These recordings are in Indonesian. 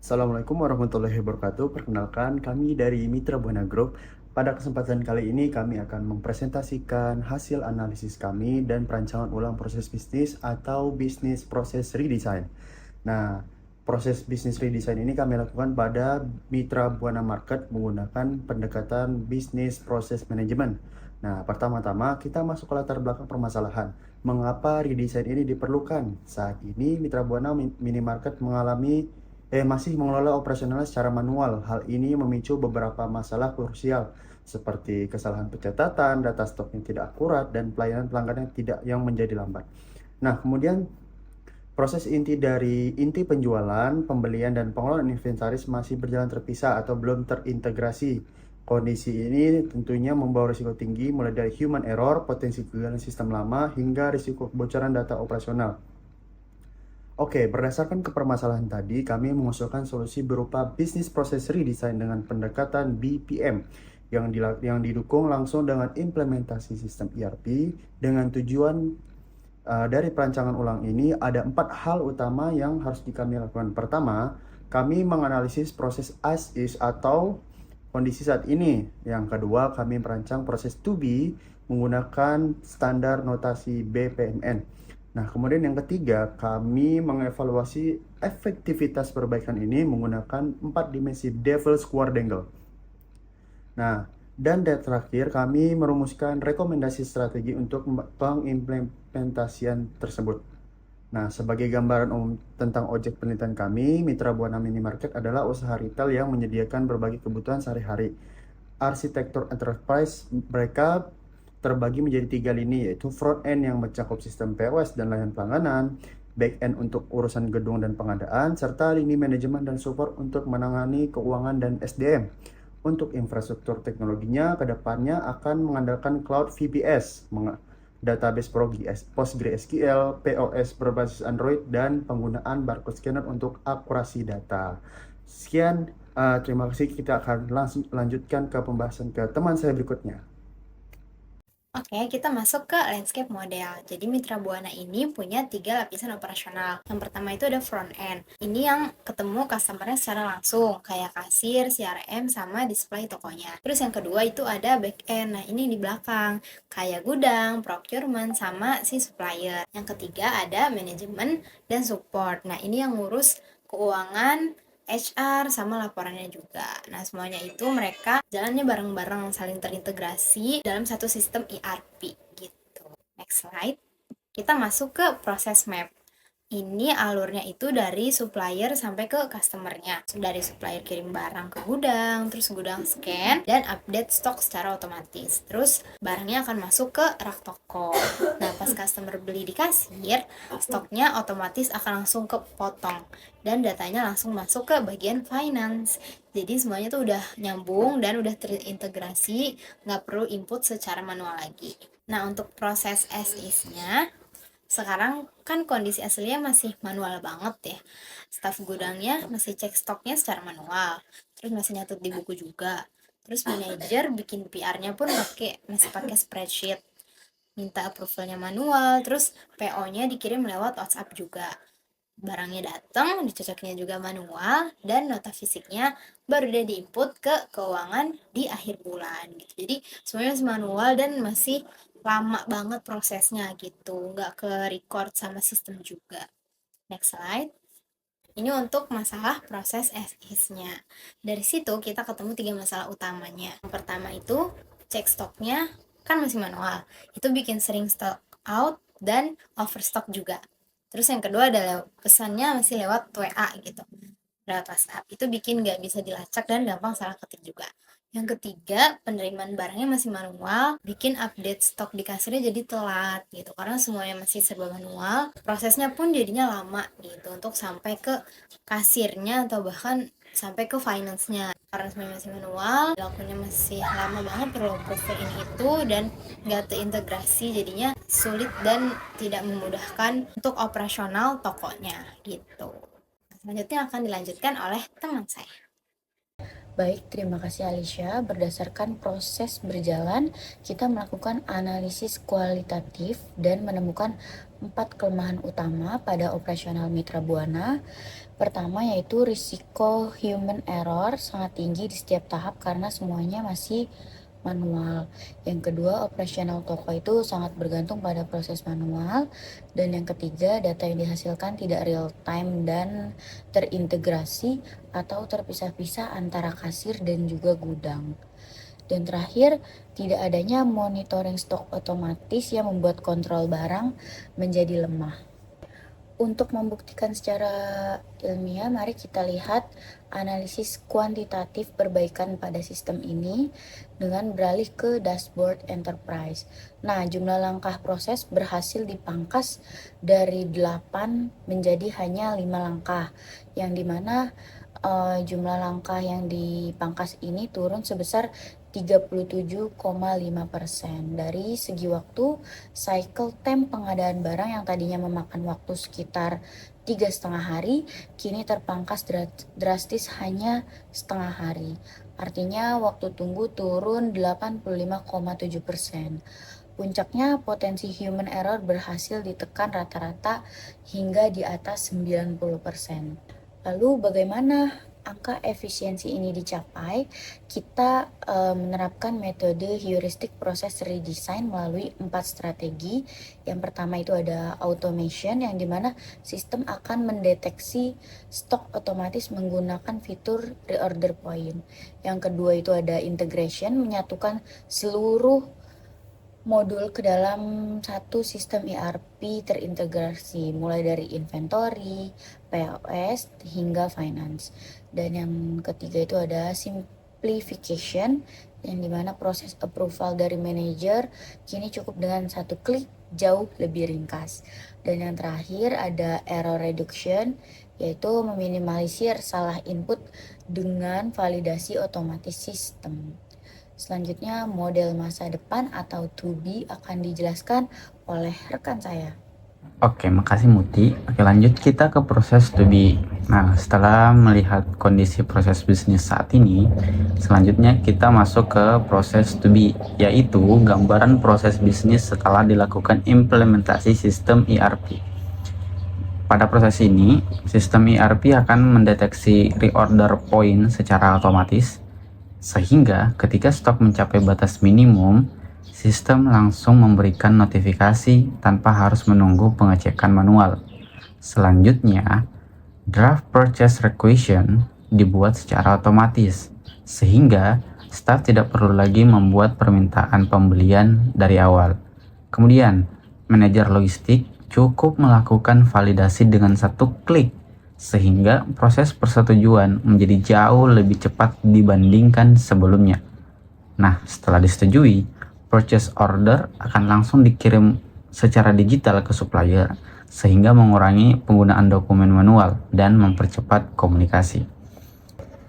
Assalamualaikum warahmatullahi wabarakatuh. Perkenalkan, kami dari Mitra Buana Group. Pada kesempatan kali ini kami akan mempresentasikan hasil analisis kami dan perancangan ulang proses bisnis atau bisnis proses redesign. Nah, proses bisnis redesign ini kami lakukan pada Mitra Buana Market menggunakan pendekatan bisnis proses manajemen. Nah, pertama-tama kita masuk ke latar belakang permasalahan. Mengapa redesign ini diperlukan? Saat ini Mitra Buana Minimarket masih mengelola operasionalnya secara manual. Hal ini memicu beberapa masalah krusial seperti kesalahan pencatatan, data stok yang tidak akurat, dan pelayanan pelanggan yang menjadi lambat. Nah, kemudian proses inti penjualan, pembelian, dan pengelolaan inventaris masih berjalan terpisah atau belum terintegrasi. Kondisi ini tentunya membawa risiko tinggi mulai dari human error, potensi kegagalan sistem lama, hingga risiko kebocoran data operasional. Oke, berdasarkan kepermasalahan tadi, kami mengusulkan solusi berupa Business Process Redesign dengan pendekatan BPM yang didukung langsung dengan implementasi sistem ERP dengan tujuan dari perancangan ulang ini ada 4 hal utama yang harus kami lakukan. Pertama, kami menganalisis proses as is atau kondisi saat ini. Yang kedua, kami merancang proses to be menggunakan standar notasi BPMN. Nah, kemudian yang ketiga, kami mengevaluasi efektivitas perbaikan ini menggunakan 4 dimensi Devil's Quadrangle. Nah, dan terakhir, kami merumuskan rekomendasi strategi untuk pengimplementasian tersebut. Nah, sebagai gambaran umum tentang objek penelitian kami, Mitra Buana Minimarket adalah usaha retail yang menyediakan berbagai kebutuhan sehari-hari. Arsitektur enterprise mereka terbagi menjadi 3 lini, yaitu front end yang mencakup sistem POS dan layanan pelangganan, back end untuk urusan gedung dan pengadaan, serta lini manajemen dan support untuk menangani keuangan dan SDM. Untuk infrastruktur teknologinya, kedepannya akan mengandalkan cloud VPS, database PostgreSQL, POS berbasis Android, dan penggunaan barcode scanner untuk akurasi data. Sekian, terima kasih. Kita akan langsung lanjutkan ke pembahasan ke teman saya berikutnya. Oke, kita masuk ke landscape model. Jadi Mitra Buana ini punya 3 lapisan operasional. Yang pertama itu ada front end. Ini yang ketemu customer-nya secara langsung, kayak kasir, CRM, sama display tokonya. Terus yang kedua itu ada back end. Nah, ini di belakang, kayak gudang, procurement, sama si supplier. Yang ketiga ada manajemen dan support. Nah, ini yang ngurus keuangan, HR, sama laporannya juga. Nah, semuanya itu mereka jalannya bareng-bareng, saling terintegrasi dalam satu sistem ERP gitu. Next slide. Kita masuk ke proses map. Ini alurnya itu dari supplier sampai ke customernya. Dari supplier kirim barang ke gudang, terus gudang scan, dan update stok secara otomatis. Terus barangnya akan masuk ke rak toko. Nah, pas customer beli di kasir, stoknya otomatis akan langsung kepotong. Dan datanya langsung masuk ke bagian finance. Jadi semuanya tuh udah nyambung dan udah terintegrasi, nggak perlu input secara manual lagi. Nah, untuk proses as is-nya, sekarang kan kondisi aslinya masih manual banget ya. Staf gudangnya masih cek stoknya secara manual. Terus masih nyatet di buku juga. Terus manajer bikin PR-nya pun masih pakai spreadsheet. Minta approval-nya manual, terus PO-nya dikirim lewat WhatsApp juga. Barangnya datang, dicocoknya juga manual, dan nota fisiknya baru dia diinput ke keuangan di akhir bulan gitu. Jadi semuanya masih manual dan masih lama banget prosesnya gitu, nggak ke record sama sistem juga. Next slide. Ini untuk masalah proses as is-nya. Dari situ kita ketemu 3 masalah utamanya. Yang pertama itu cek stoknya kan masih manual. Itu bikin sering stock out dan overstock juga. Terus yang kedua adalah pesannya masih lewat WA gitu, lewat WhatsApp. Itu bikin nggak bisa dilacak dan gampang salah ketik juga. Yang ketiga, penerimaan barangnya masih manual, bikin update stok di kasirnya jadi telat gitu. Karena semuanya masih serba manual, prosesnya pun jadinya lama gitu untuk sampai ke kasirnya atau bahkan sampai ke finance-nya. Karena semuanya masih manual, lakunya masih lama banget perlu approval ini itu dan nggak terintegrasi, jadinya sulit dan tidak memudahkan untuk operasional tokonya gitu. Selanjutnya akan dilanjutkan oleh teman saya. Baik, terima kasih Alicia. Berdasarkan proses berjalan, kita melakukan analisis kualitatif dan menemukan 4 kelemahan utama pada operasional Mitra Buana. Pertama yaitu risiko human error sangat tinggi di setiap tahap karena semuanya masih manual. Yang kedua, operasional toko itu sangat bergantung pada proses manual. Dan yang ketiga, data yang dihasilkan tidak real time dan terintegrasi atau terpisah-pisah antara kasir dan juga gudang. Dan terakhir, tidak adanya monitoring stok otomatis yang membuat kontrol barang menjadi lemah. Untuk membuktikan secara ilmiah, mari kita lihat analisis kuantitatif perbaikan pada sistem ini dengan beralih ke dashboard enterprise. Nah, jumlah langkah proses berhasil dipangkas dari 8 menjadi hanya 5 langkah, yang dimana jumlah langkah yang dipangkas ini turun sebesar 37,5%. Dari segi waktu, cycle time pengadaan barang yang tadinya memakan waktu sekitar 3,5 hari, kini terpangkas drastis hanya setengah hari. Artinya waktu tunggu turun 85,7%. Puncaknya potensi human error berhasil ditekan rata-rata hingga di atas 90%. Lalu bagaimana angka efisiensi ini dicapai? Kita menerapkan metode heuristic process redesign melalui 4 strategi. Yang pertama itu ada automation, yang dimana sistem akan mendeteksi stok otomatis menggunakan fitur reorder point. Yang kedua itu ada integration, menyatukan seluruh modul ke dalam satu sistem ERP terintegrasi, mulai dari inventory, POS, hingga finance. Dan yang ketiga itu ada simplification, yang dimana proses approval dari manajer kini cukup dengan satu klik, jauh lebih ringkas. Dan yang terakhir ada error reduction, yaitu meminimalisir salah input dengan validasi otomatis sistem. Selanjutnya, model masa depan atau to be akan dijelaskan oleh rekan saya. Oke, makasih Muti. Oke, lanjut kita ke proses to be. Nah, setelah melihat kondisi proses bisnis saat ini, selanjutnya kita masuk ke proses to be, yaitu gambaran proses bisnis setelah dilakukan implementasi sistem ERP. Pada proses ini, sistem ERP akan mendeteksi reorder point secara otomatis, sehingga ketika stok mencapai batas minimum, sistem langsung memberikan notifikasi tanpa harus menunggu pengecekan manual. Selanjutnya, draft purchase requisition dibuat secara otomatis, sehingga staf tidak perlu lagi membuat permintaan pembelian dari awal. Kemudian, manajer logistik cukup melakukan validasi dengan satu klik, sehingga proses persetujuan menjadi jauh lebih cepat dibandingkan sebelumnya. Nah, setelah disetujui, purchase order akan langsung dikirim secara digital ke supplier, sehingga mengurangi penggunaan dokumen manual dan mempercepat komunikasi.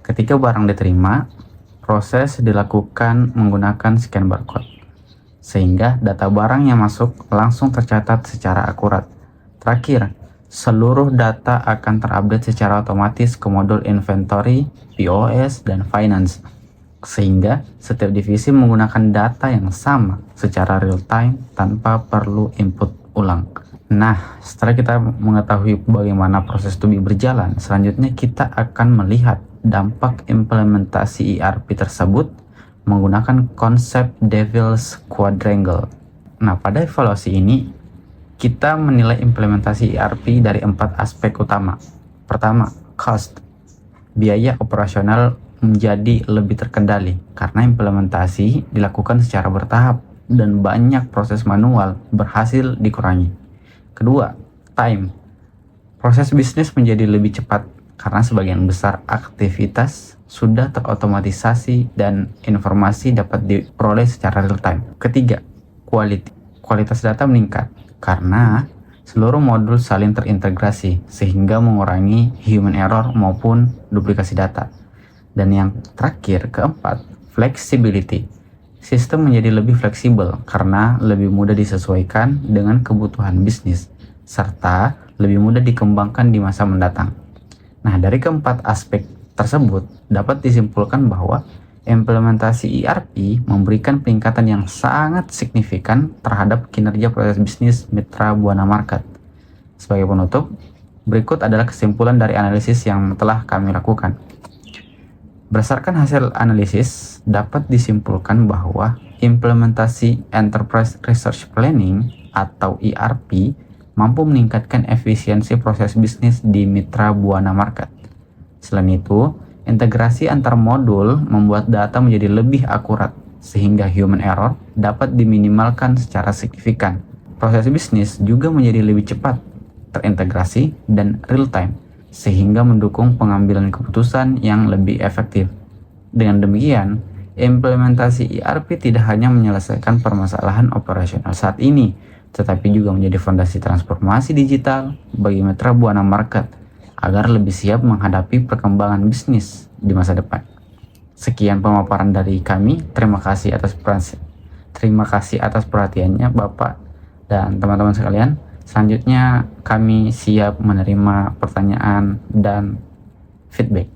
Ketika barang diterima, proses dilakukan menggunakan scan barcode, sehingga data barang yang masuk langsung tercatat secara akurat. Terakhir, seluruh data akan terupdate secara otomatis ke modul inventory, POS, dan finance, sehingga setiap divisi menggunakan data yang sama secara real time tanpa perlu input ulang. Nah, setelah kita mengetahui bagaimana proses to be berjalan, selanjutnya kita akan melihat dampak implementasi ERP tersebut menggunakan konsep Devil's Quadrangle. Nah, pada evaluasi ini, kita menilai implementasi ERP dari 4 aspek utama. Pertama, cost. Biaya operasional menjadi lebih terkendali karena implementasi dilakukan secara bertahap dan banyak proses manual berhasil dikurangi. Kedua, time. Proses bisnis menjadi lebih cepat karena sebagian besar aktivitas sudah terotomatisasi dan informasi dapat diperoleh secara real time. Ketiga, quality. Kualitas data meningkat karena seluruh modul saling terintegrasi sehingga mengurangi human error maupun duplikasi data. Dan yang terakhir, keempat, flexibility. Sistem menjadi lebih fleksibel karena lebih mudah disesuaikan dengan kebutuhan bisnis serta lebih mudah dikembangkan di masa mendatang. Nah, dari keempat aspek tersebut, dapat disimpulkan bahwa implementasi ERP memberikan peningkatan yang sangat signifikan terhadap kinerja proses bisnis Mitra Buana Market. Sebagai penutup, berikut adalah kesimpulan dari analisis yang telah kami lakukan. Berdasarkan hasil analisis, dapat disimpulkan bahwa implementasi Enterprise Resource Planning atau ERP mampu meningkatkan efisiensi proses bisnis di Mitra Buana Market. Selain itu, integrasi antar modul membuat data menjadi lebih akurat, sehingga human error dapat diminimalkan secara signifikan. Proses bisnis juga menjadi lebih cepat, terintegrasi, dan real-time, sehingga mendukung pengambilan keputusan yang lebih efektif. Dengan demikian, implementasi ERP tidak hanya menyelesaikan permasalahan operasional saat ini, tetapi juga menjadi fondasi transformasi digital bagi Mitra Buana Market agar lebih siap menghadapi perkembangan bisnis di masa depan. Sekian pemaparan dari kami. Terima kasih atas perhatiannya Bapak dan teman-teman sekalian. Selanjutnya kami siap menerima pertanyaan dan feedback.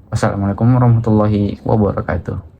Wassalamualaikum warahmatullahi wabarakatuh.